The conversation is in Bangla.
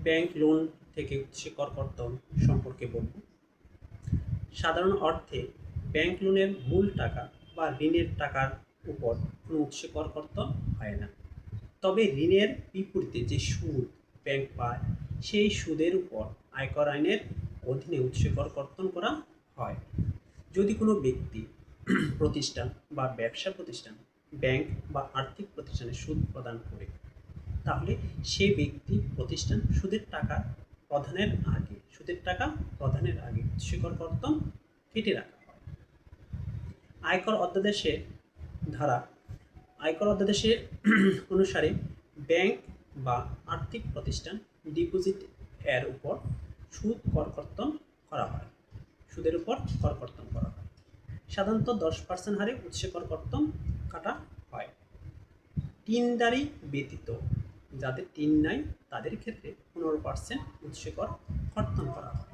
ব্যাংক লোন থেকে উৎসে কর কর্তন সম্পর্কে বলব। সাধারণ অর্থে ব্যাংক লোনের মূল টাকা বা ঋণের টাকার উপর কোনো উৎসে কর কর্তন হয় না। তবে ঋণের বিপরীতে যে সুদ ব্যাংক পায় সেই সুদের উপর আয়কর আইনের অধীনে উৎসে কর কর্তন করা হয়। যদি কোনো ব্যক্তি, প্রতিষ্ঠান বা ব্যবসা প্রতিষ্ঠান ব্যাংক বা আর্থিক প্রতিষ্ঠানে সুদ প্রদান করে, তাহলে সে ব্যক্তি প্রতিষ্ঠান সুদের টাকা প্রদানের আগে উৎসে কর কর্তন কেটে রাখা হয়। আয়কর অধ্যাদেশে ধারা আয়কর অধ্যাদেশে অনুসারে ব্যাংক বা আর্থিক প্রতিষ্ঠান ডিপোজিট এর উপর সুদের উপর কর কর্তন করা হয়। সাধারণত 10% হারে উৎসে কর কর্তন কাটা হয়। টিনদারি ব্যতীত যাদের টিন নাই তাদের ক্ষেত্রে 15% উৎসে কর কর্তন করা হয়।